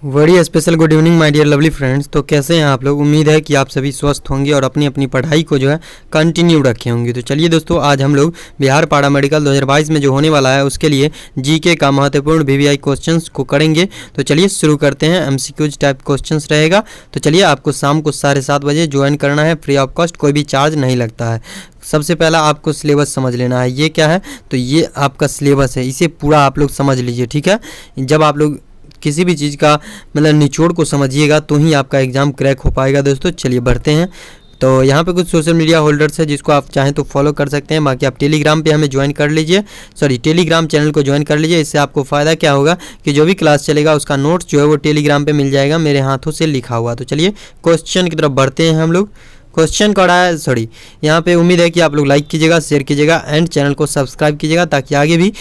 बड़ी special good evening my dear lovely friends. तो कैसे हैं आप लोग? उम्मीद है कि आप सभी स्वस्थ होंगे और अपनी अपनी पढ़ाई को जो है कंटिन्यू रखे होंगे। तो चलिए दोस्तों, आज हम लोग बिहार पारा मेडिकल 2022 में जो होने वाला है उसके लिए जीके का महत्वपूर्ण वीवीआई क्वेश्चंस को करेंगे। तो चलिए शुरू करते हैं। एमसीक्यूज टाइप क्वेश्चंस रहेगा। तो चलिए, आपको शाम को 7:30 बजे ज्वाइन करना है, फ्री ऑफ कॉस्ट, कोई भी चार्ज नहीं लगता है। सबसे पहला आपको सिलेबस समझ लेना है। ये क्या है? तो ये आपका सिलेबस है, इसे पूरा आप लोग समझ लीजिए, ठीक है। जब आप लोग किसी भी चीज़ का मतलब निचोड़ को समझिएगा तो ही आपका एग्ज़ाम क्रैक हो पाएगा दोस्तों। चलिए बढ़ते हैं। तो यहाँ पे कुछ सोशल मीडिया होल्डर्स है जिसको आप चाहें तो फॉलो कर सकते हैं। बाकी आप टेलीग्राम पे हमें ज्वाइन कर लीजिए, टेलीग्राम चैनल को ज्वाइन कर लीजिए। इससे आपको फ़ायदा क्या होगा कि जो भी क्लास चलेगा उसका नोट्स जो है वो टेलीग्राम पे मिल जाएगा मेरे हाथों से लिखा हुआ। तो चलिए क्वेश्चन की तरफ बढ़ते हैं हम लोग। क्वेश्चन कड़ा है यहाँ पे उम्मीद है कि आप लोग लाइक कीजिएगा, शेयर कीजिएगा एंड चैनल को सब्सक्राइब कीजिएगा ताकि आगे भी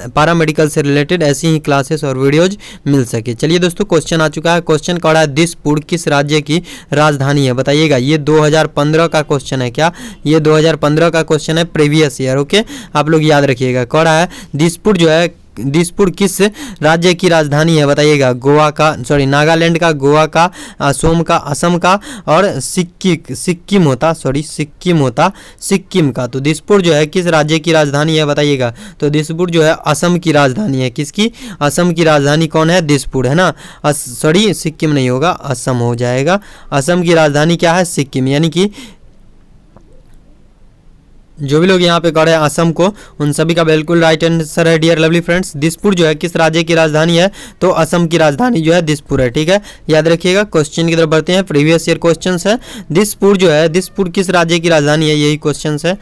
पारा मेडिकल से रिलेटेड ऐसी ही क्लासेस और वीडियोज मिल सके। चलिए दोस्तों, क्वेश्चन आ चुका है। क्वेश्चन कड़ा है, दिसपुर किस राज्य की राजधानी है? बताइएगा। ये 2015 का क्वेश्चन है। क्या ये 2015 का क्वेश्चन है? Previous year. ओके, आप लोग याद रखिएगा। कड़ा है, दिसपुर जो है, दिसपुर किस राज्य की राजधानी है? बताइएगा। गोवा का, नागालैंड का, गोवा का, असम का, असम का और सिक्किम होता सिक्किम का। तो दिसपुर जो है किस राज्य की राजधानी है? बताइएगा। तो दिसपुर जो है असम की राजधानी है। किसकी? असम की राजधानी कौन है? दिसपुर, है ना। सिक्किम नहीं होगा, असम हो जाएगा। असम की राजधानी क्या है? सिक्किम। यानी कि जो भी लोग यहाँ पे कर रहे हैं असम को, उन सभी का बिल्कुल राइट आंसर है डियर लवली फ्रेंड्स। दिसपुर जो है किस राज्य की राजधानी है? तो असम की राजधानी जो है दिसपुर है, ठीक है। याद रखिएगा। क्वेश्चन की तरफ बढ़ते हैं। प्रीवियस ईयर क्वेश्चन है। दिसपुर जो है, दिसपुर किस राज्य की राजधानी है? यही क्वेश्चन है।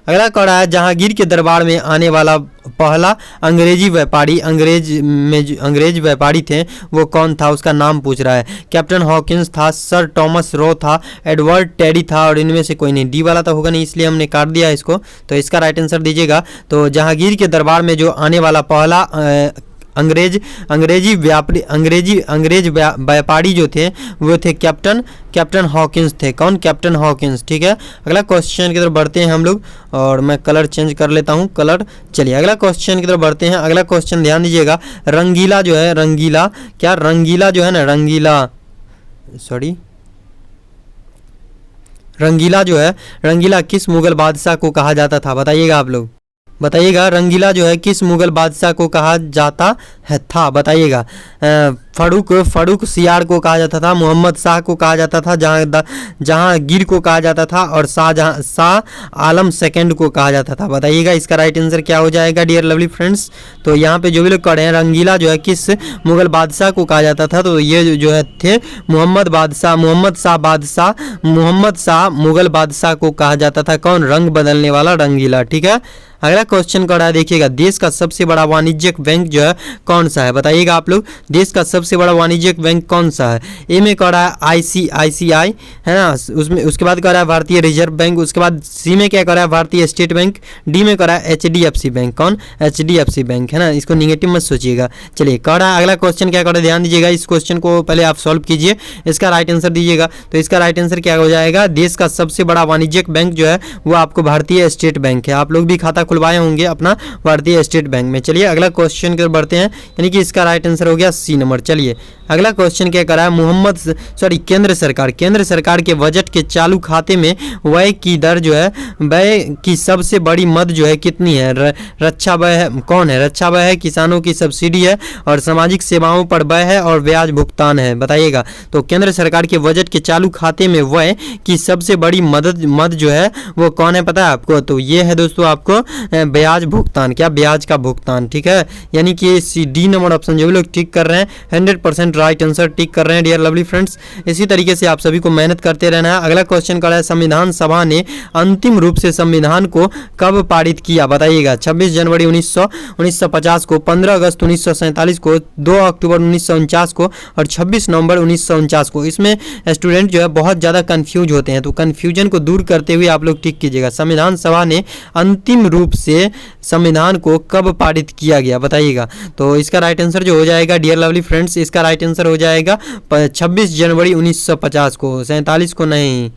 अगला कड़ा है, जहांगीर के दरबार में आने वाला पहला अंग्रेजी व्यापारी, अंग्रेज व्यापारी थे, वो कौन था? उसका नाम पूछ रहा है। कैप्टन हॉकिंस था, सर टॉमस रो था, एडवर्ड टेडी था और इनमें से कोई नहीं। डी वाला तो होगा नहीं, इसलिए हमने काट दिया इसको। तो इसका राइट आंसर दीजिएगा। तो जहांगीर के दरबार में जो आने वाला पहला अंग्रेज व्यापारी जो थे वो थे कैप्टन हॉकिंस थे। कौन? कैप्टन हॉकिंस, ठीक है। अगला क्वेश्चन की तरफ बढ़ते हैं हम लोग और मैं कलर चेंज कर लेता हूँ, कलर। चलिए अगला क्वेश्चन की तरफ बढ़ते हैं। अगला क्वेश्चन ध्यान दीजिएगा। रंगीला जो है, रंगीला जो है ना, रंगीला किस मुगल बादशाह को कहा जाता था? बताइएगा आप लोग। बताइएगा, रंगीला जो है किस मुगल बादशाह को कहा जाता था? बताइएगा। फड़ुक सियार को कहा जाता था, मोहम्मद शाह को कहा जाता था, जहांगीर को कहा जाता था और शाह आलम सेकंड को कहा जाता था। बताइएगा इसका राइट आंसर क्या हो जाएगा डियर लवली फ्रेंड्स। तो यहाँ पे जो भी लोग कर रहे हैं, रंगीला जो है किस मुगल बादशाह को कहा जाता था? तो ये जो है थे मोहम्मद शाह मुगल बादशाह को कहा जाता था। कौन? रंग बदलने वाला रंगीला, ठीक है। अगला क्वेश्चन कर रहा है, देखिएगा। देश का सबसे बड़ा वाणिज्यिक बैंक जो है कौन सा है? बताइएगा आप लोग। देश का सबसे बड़ा वाणिज्यिक बैंक कौन सा है? ए में कर रहा है ICICI, है ना। उसके बाद कर रहा है भारतीय रिजर्व बैंक। उसके बाद सी में क्या कर रहा है? भारतीय स्टेट बैंक। डी में कर रहा है HDFC बैंक। कौन? HDFC बैंक, है ना। इसको निगेटिव मत सोचिएगा। चलिए कर रहा है। अगला क्वेश्चन क्या कर रहा है, ध्यान दीजिएगा। इस क्वेश्चन को पहले आप सॉल्व कीजिए, इसका राइट आंसर दीजिएगा। तो इसका राइट आंसर क्या हो जाएगा? देश का सबसे बड़ा वाणिज्यिक बैंक जो है वो आपको भारतीय स्टेट बैंक है। आप लोग भी खाता खुलवाए होंगे अपना भारतीय स्टेट बैंक में। चलिए अगला क्वेश्चन की ओर बढ़ते हैं, यानी कि इसका राइट आंसर हो गया सी नंबर। चलिए अगला क्वेश्चन क्या करा है? केंद्र सरकार के बजट के चालू खाते में व्यय की दर जो है, व्यय की सबसे बड़ी मद जो है कितनी है? रक्षा व्यय कौन है? रक्षा व्यय है, किसानों की सब्सिडी है और सामाजिक सेवाओं पर व्यय है और ब्याज भुगतान है। बताइएगा। तो केंद्र सरकार के बजट के चालू खाते में व्यय की सबसे बड़ी मद जो है वो कौन है? पता है आपको? तो ये है दोस्तों आपको ब्याज भुगतान। क्या? ब्याज का भुगतान, ठीक है। यानी कि डी नंबर ऑप्शन जो भी लोग टिक कर रहे हैं 100% राइट आंसर टिक कर रहे हैं डियर लवली फ्रेंड्स। इसी तरीके से आप सभी को मेहनत करते रहना है। अगला क्वेश्चन कर रहा है, संविधान सभा ने अंतिम रूप से संविधान को कब पारित किया? बताइएगा। 26 जनवरी 1950 को, 15 अगस्त 1947 को, 2 अक्टूबर 1949 को और 26 नवंबर 1949 को। इसमें स्टूडेंट जो है बहुत ज़्यादा कंफ्यूज होते हैं, तो कंफ्यूजन को दूर करते हुए आप लोग टिक कीजिएगा। संविधान सभा ने अंतिम रूप से संविधान को कब पारित किया गया? बताइएगा। तो इसका राइट आंसर जो हो जाएगा डियर लवली फ्रेंड्स, इसका राइट आंसर हो जाएगा 26 जनवरी 1950 को, 47 को नहीं,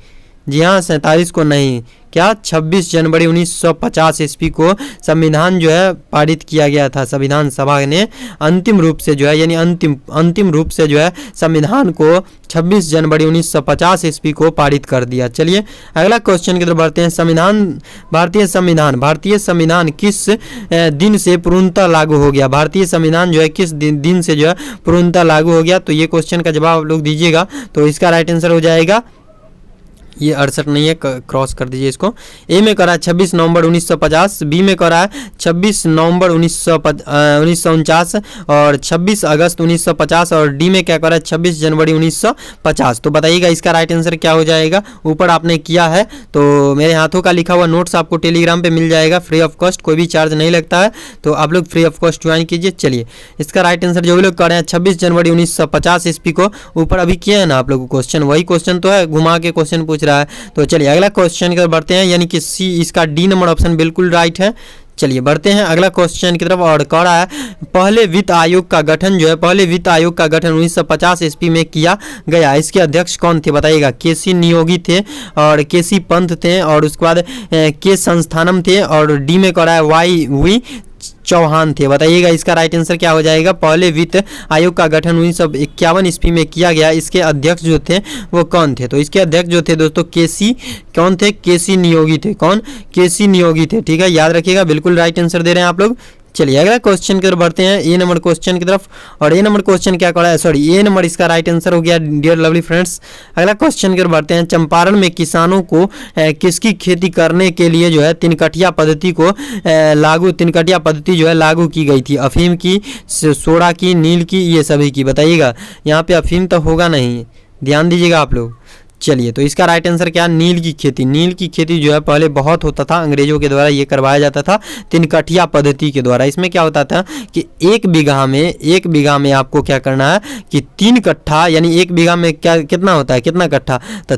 जी हाँ, 47 को नहीं, क्या 26 जनवरी 1950 ईस्वी को संविधान जो है पारित किया गया था। संविधान सभा ने अंतिम रूप से जो है, यानी अंतिम रूप से जो है संविधान को 26 जनवरी 1950 ईस्वी को पारित कर दिया। चलिए अगला क्वेश्चन की तरफ बढ़ते हैं। भारतीय संविधान किस दिन से पूर्णतः लागू हो गया? भारतीय संविधान जो है किस दिन से जो है पूर्णतः लागू हो गया? तो ये क्वेश्चन का जवाब आप लोग दीजिएगा। तो इसका राइट आंसर हो जाएगा, ये 68 नहीं है, क्रॉस कर दीजिए इसको। ए में करा 26 नवंबर 1950, बी में करा 26 नवंबर 1949 और 26 अगस्त 1950 और डी में क्या करा 26 जनवरी 1950। तो बताइएगा इसका राइट आंसर क्या हो जाएगा। ऊपर आपने किया है तो मेरे हाथों का लिखा हुआ नोट्स आपको टेलीग्राम पे मिल जाएगा फ्री ऑफ कॉस्ट, कोई भी चार्ज नहीं लगता है, तो आप लोग फ्री ऑफ कॉस्ट ज्वाइन कीजिए। चलिए इसका राइट आंसर जो भी लोग कर रहे हैं 26 जनवरी 1950 ईस्वी को ऊपर अभी किए हैं ना आप लोग क्वेश्चन, वही क्वेश्चन तो है, घुमा के क्वेश्चन पूछ रहा है। तो चलिए अगला क्वेश्चन की तरफ बढ़ते हैं, यानी कि सी, इसका डी नंबर ऑप्शन बिल्कुल राइट है। चलिए बढ़ते हैं अगला क्वेश्चन की तरफ और कह रहा है पहले वित्त आयोग का गठन जो है, पहले वित्त आयोग का गठन 1950 ईस्वी में किया गया। इसके अध्यक्ष कौन थे बताइएगा। केसी नियोगी थे और केसी पंत थे और उसके बाद के संस्थानम थे और डी में कह रहा है वाई वी चौहान थे। बताइएगा इसका राइट आंसर क्या हो जाएगा। पहले वित्त आयोग का गठन 1951 ईस्वी में किया गया। इसके अध्यक्ष जो थे वो कौन थे? तो इसके अध्यक्ष जो थे दोस्तों केसी कौन थे? केसी नियोगी थे। कौन? केसी नियोगी थे। ठीक है, याद रखिएगा, बिल्कुल राइट आंसर दे रहे हैं आप लोग। चलिए अगला क्वेश्चन की तरफ बढ़ते हैं, ए नंबर क्वेश्चन की तरफ। और ए नंबर क्वेश्चन क्या करा है, सॉरी ए नंबर इसका राइट आंसर हो गया डियर लवली फ्रेंड्स। अगला क्वेश्चन की तरफ बढ़ते हैं। चंपारण में किसानों को किसकी खेती करने के लिए जो है तिनकटिया पद्धति जो है लागू की गई थी? अफीम की, सोडा की, नील की, ये सभी की। बताइएगा यहाँ पे अफीम तो होगा नहीं, ध्यान दीजिएगा आप लोग। चलिए तो इसका राइट आंसर क्या? नील की खेती। नील की खेती जो है पहले बहुत होता था, अंग्रेजों के द्वारा ये करवाया जाता था तिनकटिया पद्धति के द्वारा। इसमें क्या होता था कि एक बीघा में आपको क्या करना है कि 3 कट्ठा, यानी एक बीघा में क्या कितना होता है, कितना कट्ठा? तो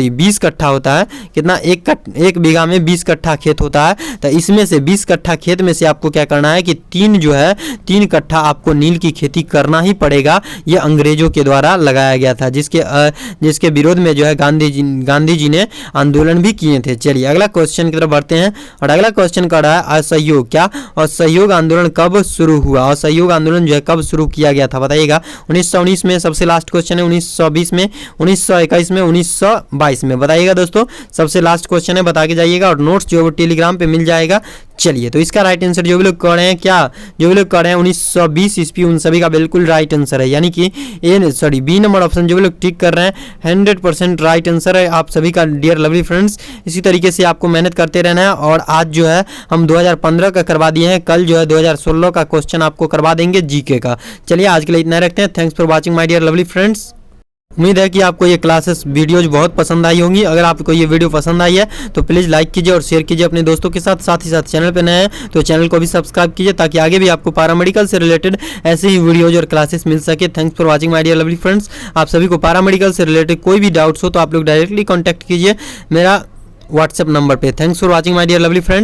20 कट्ठा होता है। कितना? एक बीघा में 20 कट्ठा खेत होता है। तो इसमें से 20 कट्ठा खेत में से आपको क्या करना है कि 3 कट्ठा आपको नील की खेती करना ही पड़ेगा। ये अंग्रेजों के द्वारा लगाया गया था, जिसके विरोध में जो है गांधी जी ने आंदोलन भी किए थे। चलिए अगला क्वेश्चन की तरफ बढ़ते हैं और अगला क्वेश्चन कर रहा है असहयोग। क्या असहयोग आंदोलन कब शुरू हुआ? असहयोग आंदोलन जो है कब शुरू किया गया था? बताइएगा। 1919 में सबसे लास्ट क्वेश्चन है, 1920 में, 1921 में, 1922 में। बताइएगा दोस्तों, सबसे लास्ट क्वेश्चन है, बता के जाइएगा और नोट्स जो है टेलीग्राम पे मिल जाएगा। चलिए तो इसका राइट आंसर जो भी लोग कर रहे हैं, क्या जो भी लोग कर रहे हैं 1920 ईस्वी, उन सभी का बिल्कुल राइट आंसर है, यानी कि बी नंबर ऑप्शन जो भी लोग टिक कर रहे हैं 100% राइट आंसर है आप सभी का डियर लवली फ्रेंड्स। इसी तरीके से आपको मेहनत करते रहना है और आज जो है हम 2015 का करवा दिए हैं, कल जो है 2016 का क्वेश्चन आपको करवा देंगे जीके का। चलिए आज के लिए इतना रखते हैं। Thanks for watching my dear lovely friends. उम्मीद है कि आपको ये क्लासेस वीडियोज बहुत पसंद आई होंगी। अगर आपको ये वीडियो पसंद आई है तो प्लीज़ लाइक कीजिए और शेयर कीजिए अपने दोस्तों के साथ। साथ ही साथ चैनल पर नए हैं तो चैनल को भी सब्सक्राइब कीजिए ताकि आगे भी आपको पैरामेडिकल से रिलेटेड ऐसे ही वीडियोज और क्लासेस मिल सके। Thanks for watching my dear lovely friends. आप सभी को पैरामेडिकल से रिलेटेड कोई भी डाउट्स हो तो आप लोग डायरेक्टली कॉन्टैक्ट कीजिए मेरा व्हाट्सएप नंबर पे। Thanks for watching my dear lovely friends.